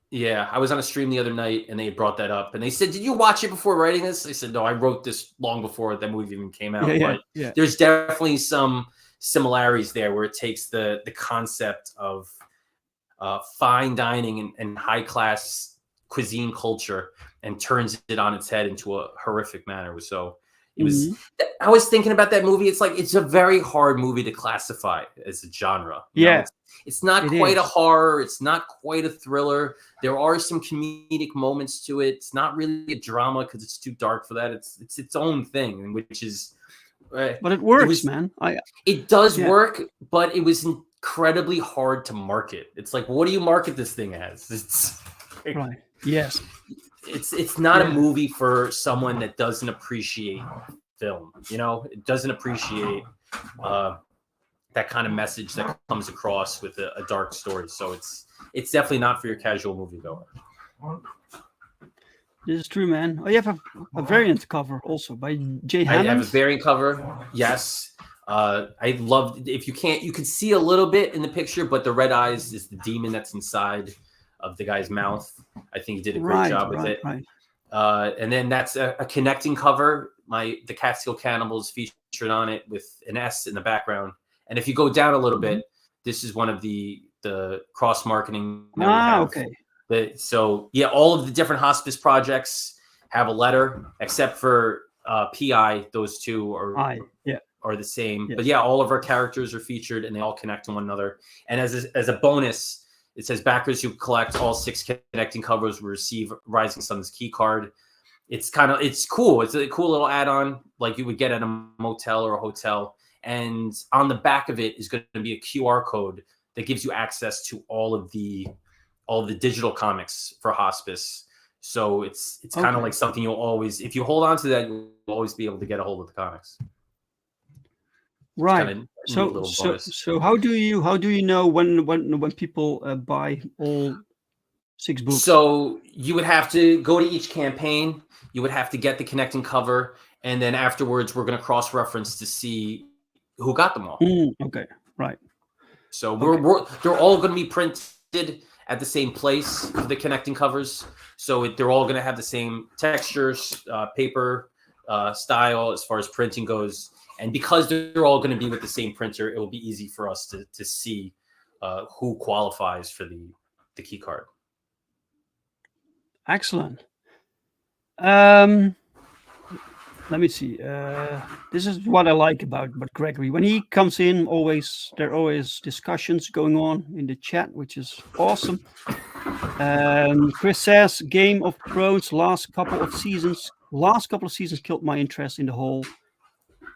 Yeah, I was on a stream the other night, and they brought that up, and they said, "Did you watch it before writing this?" I said, "No, I wrote this long before that movie even came out." But there's definitely some similarities there, where it takes the concept of fine dining and high class cuisine culture and turns it on its head into a horrific manner. So it was. I was thinking about that movie. It's like it's a very hard movie to classify as a genre. You know, it's not quite a horror. It's not quite a thriller. There are some comedic moments to it. It's not really a drama because it's too dark for that. It's its own thing, which is. But it works, man. It does work, but it was incredibly hard to market. It's like, what do you market this thing as? It's right. Yes. It's not a movie for someone that doesn't appreciate film. You know, it doesn't appreciate that kind of message that comes across with a dark story. So it's definitely not for your casual moviegoer. This is true, man. Oh, you have a variant cover also by Jay Hammond. I have a variant cover. Yes. I loved. If you can't, you can see a little bit in the picture, but the red eyes is the demon that's inside of the guy's mouth. I think he did a great job with it. Right. And then that's a connecting cover. The Catskill Cannibals featured on it with an S in the background. And if you go down a little bit, this is one of the cross marketing. Okay. So yeah, all of the different hospice projects have a letter, except for PI. Those two are the same. But yeah, all of our characters are featured, and they all connect to one another. And as a bonus, it says backers who collect all 6 connecting covers will receive Rising Sun's key card. It's cool. It's a cool little add-on, like you would get at a motel or a hotel. And on the back of it is going to be a QR code that gives you access to all of the digital comics for hospice. So it's kind of like something you'll always, if you hold on to that, you'll always be able to get a hold of the comics. Right. So how do you know when people buy all 6 books? So you would have to go to each campaign. You would have to get the connecting cover, and then afterwards, we're going to cross-reference to see who got them all. Okay. Right. So they're all going to be printed at the same place for the connecting covers. So they're all going to have the same textures, paper style as far as printing goes. And because they're all going to be with the same printer, it will be easy for us to see who qualifies for the key card. Excellent. let me see. This is what I like about Gregory. When he comes in, there are always discussions going on in the chat, which is awesome. Chris says, Game of Thrones last couple of seasons killed my interest in the whole.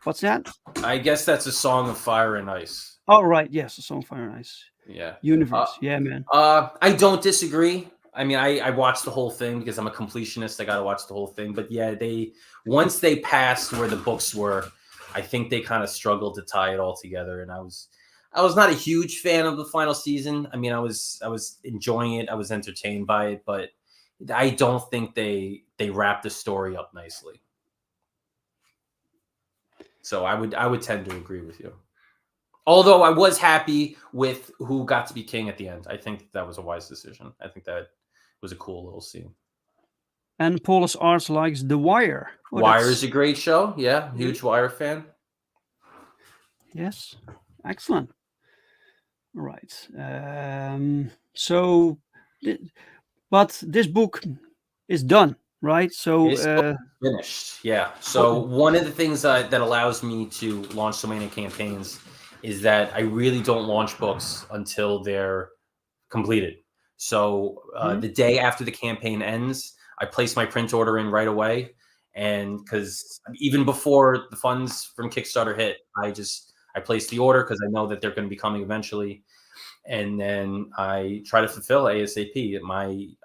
What's that? I guess that's a Song of Fire and Ice. Oh, right. Yes, A Song of Fire and Ice. Yeah. Universe. Yeah, man. I don't disagree. I mean, I watched the whole thing because I'm a completionist. I got to watch the whole thing. But yeah, once they passed where the books were, I think they kind of struggled to tie it all together. And I was not a huge fan of the final season. I mean, I was enjoying it. I was entertained by it, but I don't think they wrapped the story up nicely. So I would tend to agree with you. Although I was happy with who got to be king at the end. I think that was a wise decision. I think that was a cool little scene. And Paulus Arts likes The Wire. Wire is a great show. Yeah, huge Wire fan. Yes, excellent. All right. But this book is done, right? So It's finished. Yeah. So one of the things that allows me to launch so many campaigns is that I really don't launch books until they're completed. So the day after the campaign ends, I place my print order in right away. And because even before the funds from Kickstarter hit, I place the order because I know that they're going to be coming eventually. And then I try to fulfill ASAP.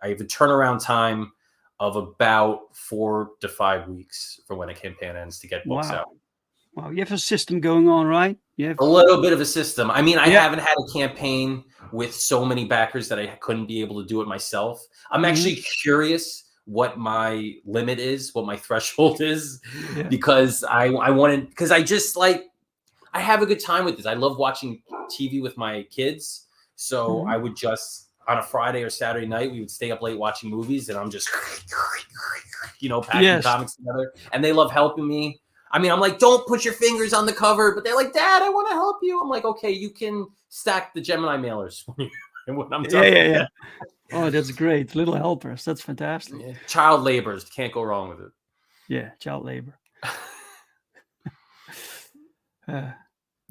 I have a turnaround time of about 4 to 5 weeks for when a campaign ends to get books out. Wow, you have a system going on, right? You have a little bit of a system. I mean, I haven't had a campaign with so many backers that I couldn't be able to do it myself. I'm actually curious what my limit is, what my threshold is, because I wanted, because I have a good time with this. I love watching TV with my kids. So I would just, on a Friday or Saturday night, we would stay up late watching movies, and I'm just, packing comics together. And they love helping me. I mean, I'm like, don't put your fingers on the cover, but they're like, Dad, I want to help you. I'm like, okay, you can stack the Gemini mailers when I'm done. Yeah. Oh, that's great. Little helpers. That's fantastic. Yeah. Child labors. Can't go wrong with it. Yeah, child labor.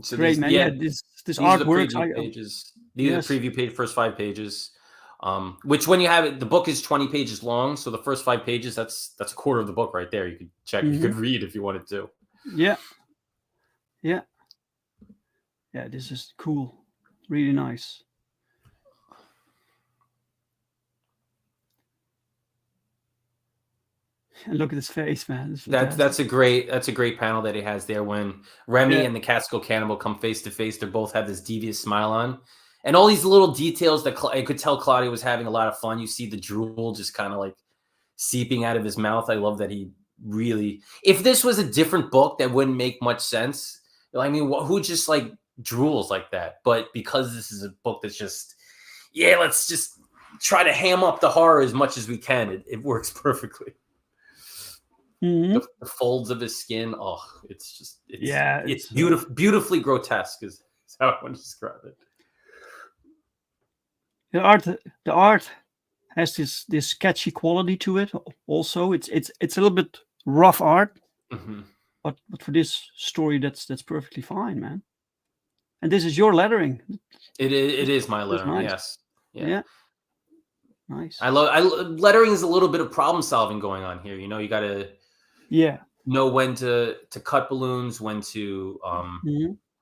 So great, man. This artwork. These are the preview page, first 5 pages. Which when you have it, the book is 20 pages long. So the first 5 pages, that's a quarter of the book right there. You could check, you could read if you wanted to. Yeah. This is cool. Really nice. And look at his face, man. That's a great panel that he has there when Remy and the Catskill Cannibal come face to face. They both have this devious smile on. And all these little details that I could tell Claudia was having a lot of fun. You see the drool just kind of like seeping out of his mouth. I love that he really, if this was a different book, that wouldn't make much sense. I mean, who just like drools like that? But because this is a book that's just, let's just try to ham up the horror as much as we can. It works perfectly. The folds of his skin. Oh, it's beautifully grotesque is how I want to describe it. The art has this sketchy quality to it. Also, it's a little bit rough art, but for this story, that's perfectly fine, man. And this is your lettering. It is my lettering. Nice. Yes. Yeah. Nice. Lettering is a little bit of problem solving going on here. You got to know when to cut balloons, when to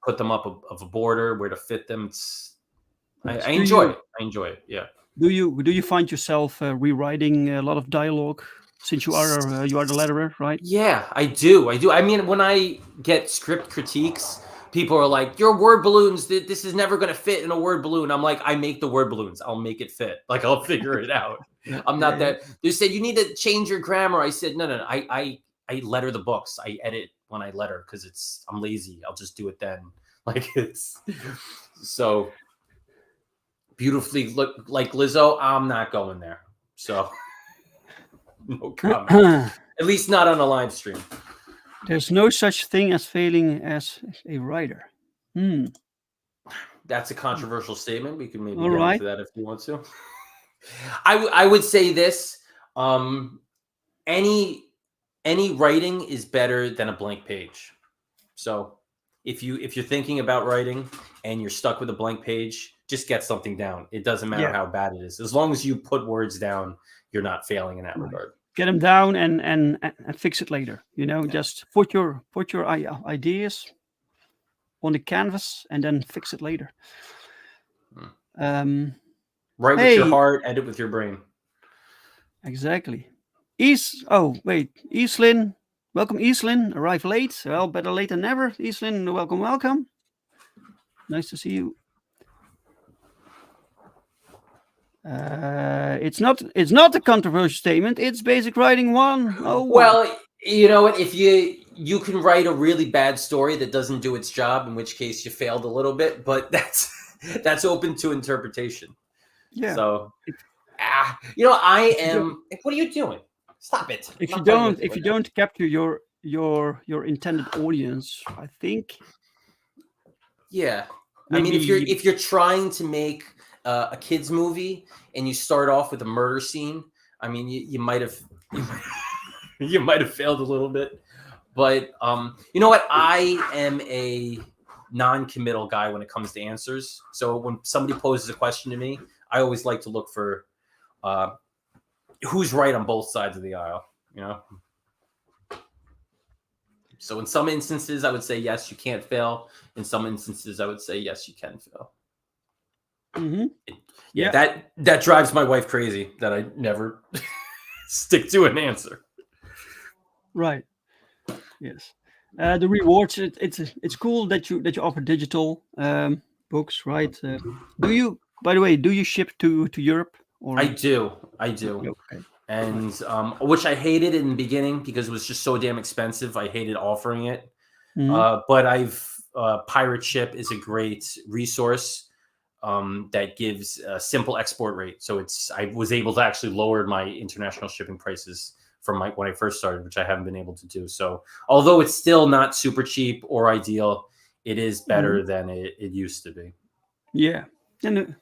put them up of a border, where to fit them. I enjoy it. I enjoy it. Yeah. Do you find yourself rewriting a lot of dialogue since you are the letterer, right? Yeah, I do. I mean, when I get script critiques, people are like, "Your word balloons, this is never going to fit in a word balloon." I'm like, I make the word balloons. I'll make it fit. Like, I'll figure it out. I'm not that. They said you need to change your grammar. I said no. I letter the books. I edit when I letter because I'm lazy. I'll just do it then. Like it's so. Beautifully look like Lizzo, I'm not going there. So no comment. At least not on a live stream. There's no such thing as failing as a writer. That's a controversial statement. We can maybe get into that if you want to. I would say this. Any any writing is better than a blank page. So if you're thinking about writing and you're stuck with a blank page, just get something down. It doesn't matter how bad it is. As long as you put words down, you're not failing in that regard. Get them down and fix it later. Just put your ideas on the canvas and then fix it later. Write with your heart, edit with your brain. Exactly. Easlyn. Welcome, Easlyn. Arrived late. Well, better late than never. Easlyn, welcome. Nice to see you. It's not a controversial statement. It's basic writing 101. Well, you know what? If you can write a really bad story that doesn't do its job, in which case you failed a little bit, but that's open to interpretation. Yeah. So, I am. What are you doing? Stop it! If you don't capture your intended audience, I think. Yeah, I mean, if you're trying to make a kids movie and you start off with a murder scene, I mean, you might have failed a little bit, but you know what? I am a non-committal guy when it comes to answers. So when somebody poses a question to me, I always like to look for who's right on both sides of the aisle, So in some instances, I would say, yes, you can't fail. In some instances, I would say, yes, you can fail. Mm-hmm. That drives my wife crazy that I never stick to an answer. Right. Yes. The rewards, it's cool that you offer digital books, right? By the way, do you ship to Europe? Or? I do. Okay. And which I hated in the beginning because it was just so damn expensive. I hated offering it. Mm-hmm. But Pirate Ship is a great resource that gives a simple export rate. So I was able to actually lower my international shipping prices from when I first started, which I haven't been able to do. So although it's still not super cheap or ideal, it is better than it used to be. Yeah. And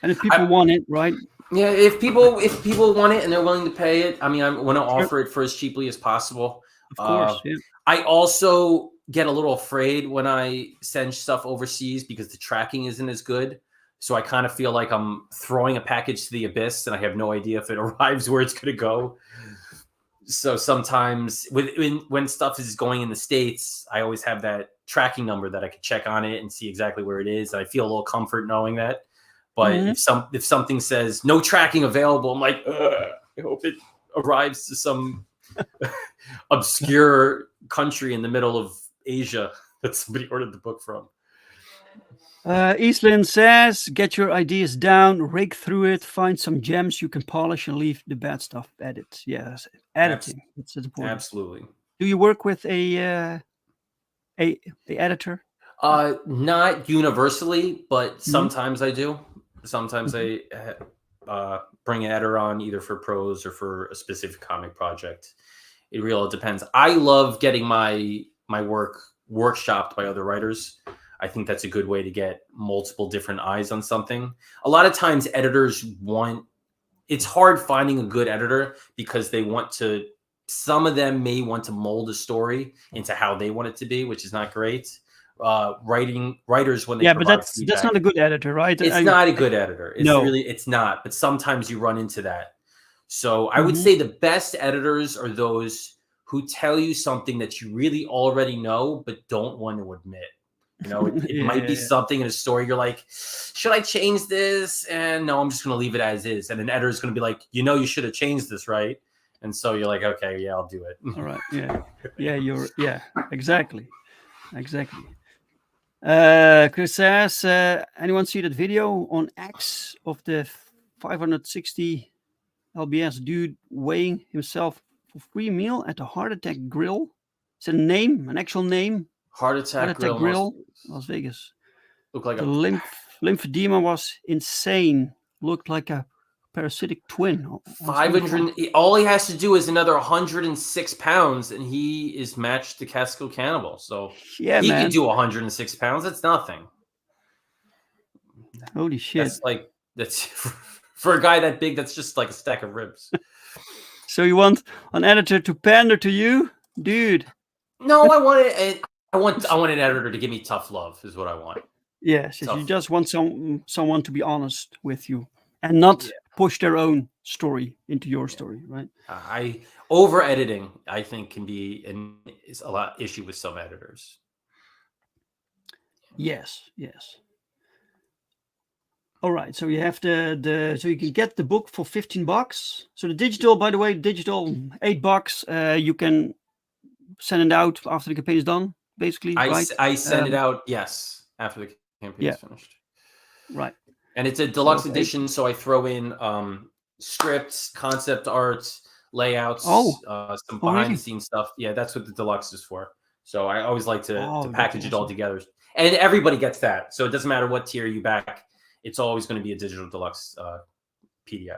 if people want it, right? Yeah, if people want it and they're willing to pay it, I mean, I want to offer it for as cheaply as possible. Of course, yeah. I also get a little afraid when I send stuff overseas because the tracking isn't as good. So I kind of feel like I'm throwing a package to the abyss and I have no idea if it arrives where it's going to go. So sometimes when stuff is going in the States, I always have that tracking number that I could check on it and see exactly where it is. And I feel a little comfort knowing that. But if something says no tracking available, I'm like, I hope it arrives to some obscure country in the middle of Asia that somebody ordered the book from. Eastland says, get your ideas down, rake through it, find some gems you can polish and leave the bad stuff. Edit. Yes, editing. It's important. Absolutely. Do you work with a editor? Not universally, but sometimes I do. Sometimes I bring an editor on either for prose or for a specific comic project. It really depends. I love getting my work workshopped by other writers. I think that's a good way to get multiple different eyes on something. A lot of times editors it's hard finding a good editor because some of them may want to mold a story into how they want it to be, which is not great. Writers when they but that's not a good editor, right? It's not a good editor. It's not. But sometimes you run into that. So I would say the best editors are those who tell you something that you really already know but don't want to admit. It might be something in a story you're like, should I change this? And no, I'm just going to leave it as is. And an editor is going to be like, you should have changed this, right? And so you're like, okay, yeah, I'll do it. All right. Yeah. Exactly. Chris says, anyone see that video on X of the 560 lbs dude weighing himself for free meal at the Heart Attack Grill? It's an actual name. Heart Attack Grill, Las Vegas. Looked like the lymphedema was insane. Looked like a parasitic twin. 500. All he has to do is another 106 pounds, and he is matched to Casco Cannibal. So he can do 106 pounds. That's nothing. Holy shit! That's for a guy that big. That's just like a stack of ribs. So you want an editor to pander to you, dude? No, I want an editor to give me tough love. Is what I want. Yes, you Tough. just want someone to be honest with you and not push their own story into your story, right? I over editing, I think, can be is a lot issue with some editors. Yes. All right, so you have so you can get the book for $15. So the digital, by the way, digital $8. You can send it out after the campaign is done, basically, right? I send it out, yes, after the campaign is finished. Right. And it's a deluxe edition, so I throw in scripts, concept art, layouts, some behind the scenes stuff. Yeah, that's what the deluxe is for. So I always like to package it all together. And everybody gets that. So it doesn't matter what tier you back. It's always going to be a digital deluxe PDF.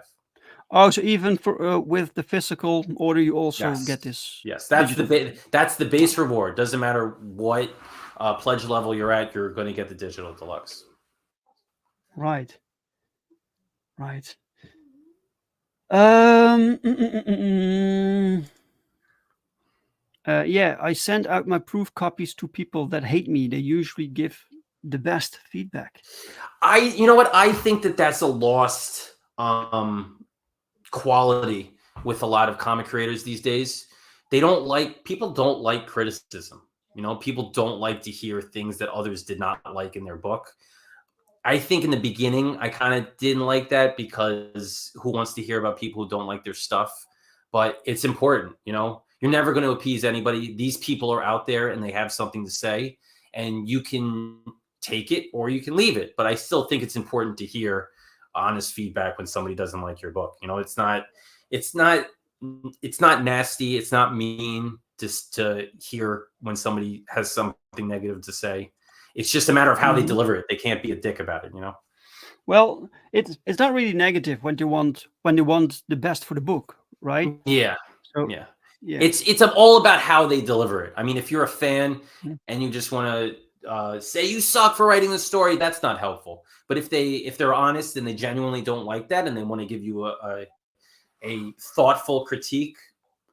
Oh, so even for with the physical order, you also get this. Yes, that's the base reward. Doesn't matter what pledge level you're at, you're going to get the digital deluxe. Right. Yeah, I send out my proof copies to people that hate me. They usually give the best feedback. You know what? I think that's a lost quality with a lot of comic creators these days. People don't like criticism. You know, people don't like to hear things that others did not like in their book. I think in the beginning, I kind of didn't like that because who wants to hear about people who don't like their stuff? But it's important, you know. You're never going to appease anybody. These people are out there and they have something to say, and you can take it or you can leave it. But I still think it's important to hear honest feedback when somebody doesn't like your book. You know, it's not nasty. It's not mean just to hear when somebody has something negative to say. It's just a matter of how they deliver it. They can't be a dick about it, you know? Well, it's not really negative when they want the best for the book, right? Yeah. So, yeah. It's all about how they deliver it. I mean, if you're a fan and you just want to say you suck for writing the story, that's not helpful. But if they're honest and they genuinely don't like that and they want to give you a thoughtful critique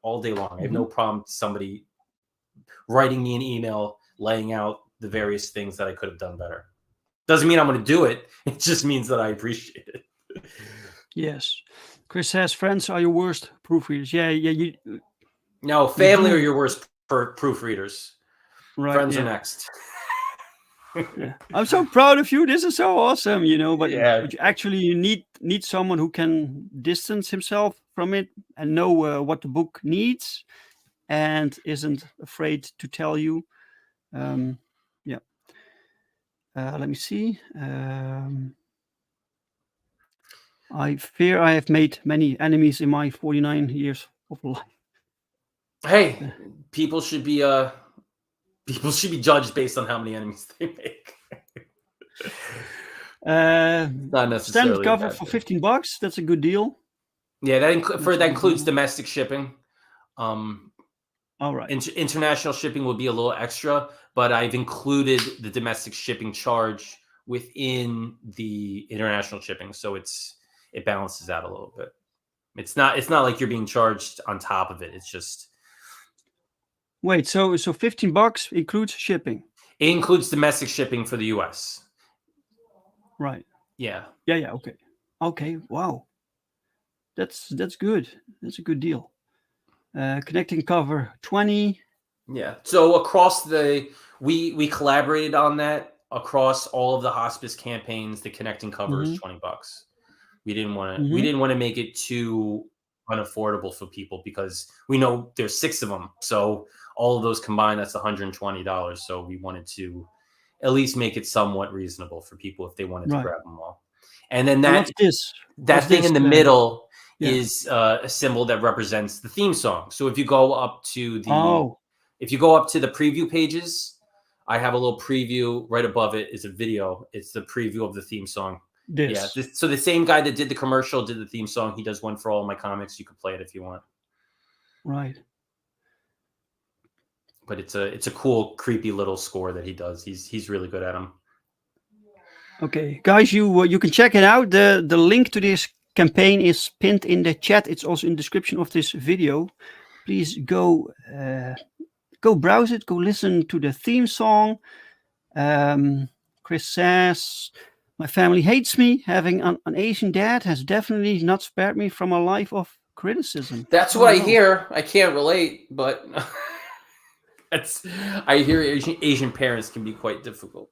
all day long, I have no problem with somebody writing me an email laying out the various things that I could have done better. Doesn't mean I'm going to do it. It just means that I appreciate it. Yes. Chris says, friends are your worst proofreaders. Yeah. No, family are your worst proofreaders. Right, friends are next. Yeah. I'm so proud of you. This is so awesome, you know, but you actually need someone who can distance himself from it and know what the book needs and isn't afraid to tell you. Let me see. I fear I have made many enemies in my 49 years of life. Hey, people should be judged based on how many enemies they make. Not necessarily standard cover for $15. That's a good deal. Yeah, that includes domestic shipping. All right. International shipping will be a little extra, but I've included the domestic shipping charge within the international shipping, so it balances out a little bit. It's not like you're being charged on top of it. It's just wait. So $15 includes shipping. It includes domestic shipping for the U.S. Right. Yeah. Yeah. Okay. Wow. That's good. That's a good deal. Connecting cover 20. Yeah. So across we collaborated on that across all of the hospice campaigns. The connecting cover is $20. We didn't want to make it too unaffordable for people because we know there's 6 of them. So all of those combined, that's $120. So we wanted to at least make it somewhat reasonable for people if they wanted to grab them all. And then that thing in the middle is a symbol that represents the theme song. So if you go up to the preview pages, I have a little preview right above it is a video. It's the preview of the theme song. So the same guy that did the commercial did the theme song. He does one for all my comics. You can play it if you want. Right. But it's a cool, creepy little score that he does. He's really good at them. Okay, guys, you can check it out. The link to this campaign is pinned in the chat. It's also in the description of this video. Please go browse it. Go listen to the theme song. Chris says, my family hates me. Having an Asian dad has definitely not spared me from a life of criticism. That's what I hear. I can't relate, but I hear Asian parents can be quite difficult.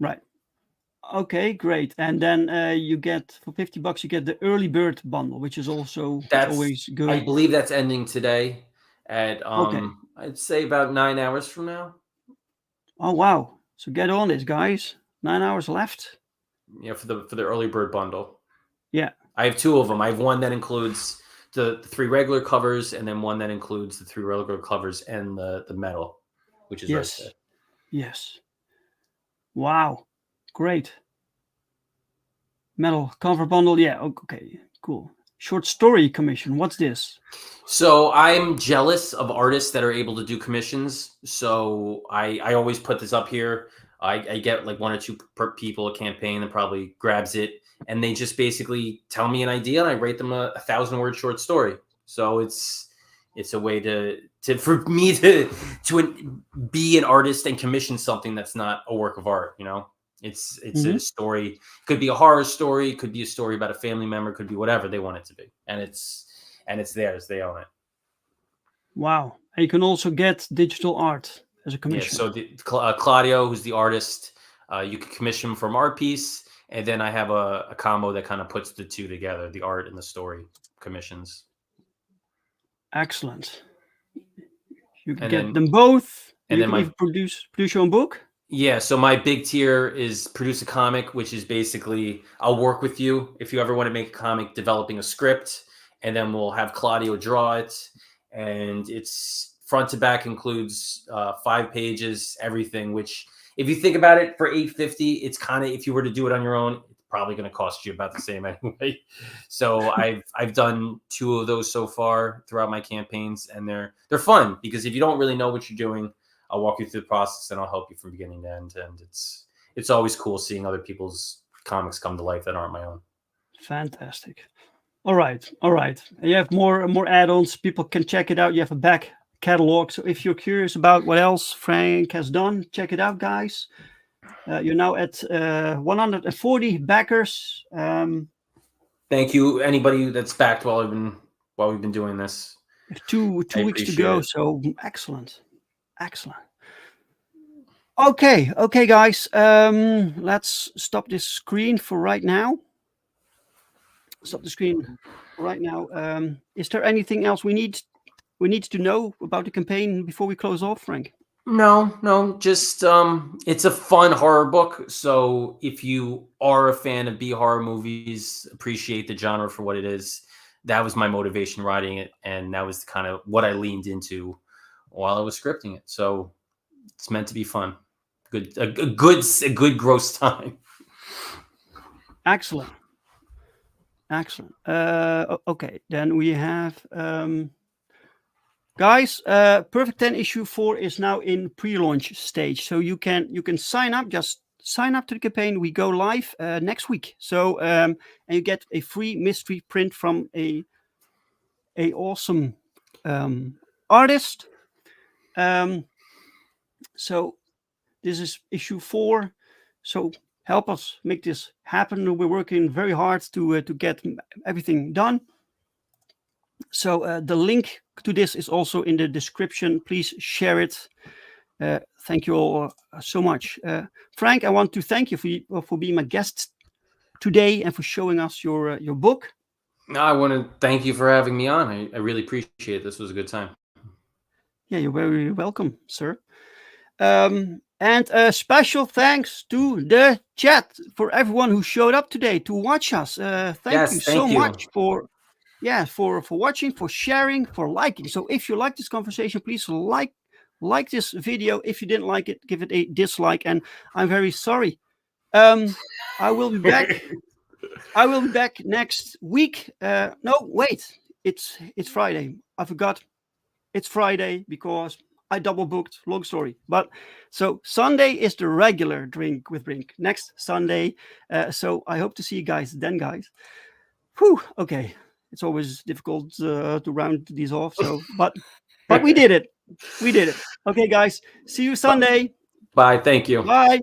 Right. Okay, great. And then you get, for $50, you get the early bird bundle, which is also always good. I believe that's ending today at Okay. I'd say about 9 hours from now. Oh wow! So get on it, guys. 9 hours left. Yeah, for the early bird bundle. Yeah. I have 2 of them. I have one that includes the 3 regular covers, and then one that includes the 3 regular covers and the metal, which is right there. Yes. Wow. Great. Metal cover bundle. Yeah. Okay. Cool. Short story commission. What's this? So I'm jealous of artists that are able to do commissions. So I always put this up here. I get like 1 or 2 per people a campaign that probably grabs it, and they just basically tell me an idea, and I write them a 1,000-word short story. So it's a way to for me to be an artist and commission something that's not a work of art. You know, it's a story. Could be a horror story. Could be a story about a family member. Could be whatever they want it to be, and it's theirs. They own it. Wow. And you can also get digital art as a commission. Yeah, so Claudio, who's the artist, you can commission him from Art Piece, and then I have a combo that kind of puts the 2 together, the art and the story commissions. Excellent. You can get them both. And you then can even produce your own book. Yeah, so my big tier is produce a comic, which is basically I'll work with you if you ever want to make a comic, developing a script, and then we'll have Claudio draw it, and it's front to back includes 5 pages, everything. Which, if you think about it, for $8.50, it's kind of, if you were to do it on your own, it's probably going to cost you about the same anyway. So I've done 2 of those so far throughout my campaigns, and they're fun because if you don't really know what you're doing, I'll walk you through the process and I'll help you from beginning to end. And it's always cool seeing other people's comics come to life that aren't my own. Fantastic. All right. You have more add-ons. People can check it out. You have a back catalog. So if you're curious about what else Frank has done, check it out, guys. You're now at 140 backers. Thank you, anybody that's backed while we've been doing this. 2 weeks to go. So excellent. Okay, guys. Let's stop this screen for right now. Stop the screen right now. Is there anything else we need to know about the campaign before we close off, Frank? No, just it's a fun horror book. So if you are a fan of B horror movies, appreciate the genre for what it is, that was my motivation writing it, and that was kind of what I leaned into while I was scripting it. So it's meant to be fun. A good gross time. Excellent. Okay, then we have guys. Perfect 10 issue 4 is now in pre-launch stage, so you can sign up. Just sign up to the campaign. We go live next week. So and you get a free mystery print from a awesome artist. So this is issue 4. So help us make this happen. We're working very hard to get everything done. So the link to this is also in the description. Please share it. Thank you all so much. Frank, I want to thank you for being my guest today and for showing us your book. I want to thank you for having me on. I really appreciate it. This was a good time. Yeah, you're very welcome, sir. And special thanks to the chat for everyone who showed up today to watch us. Thank you so much for watching, for sharing, for liking. So if you like this conversation, please like this video. If you didn't like it, give it a dislike. And I'm very sorry. I will be back. I will be back next week. No, wait. It's Friday. I forgot. It's Friday because I double booked. Long story. But so Sunday is the regular Drink with Brink. Next Sunday. So I hope to see you guys then, guys. Whew. Okay. It's always difficult to round these off. So, but we did it. We did it. Okay, guys. See you Sunday. Bye. Thank you. Bye.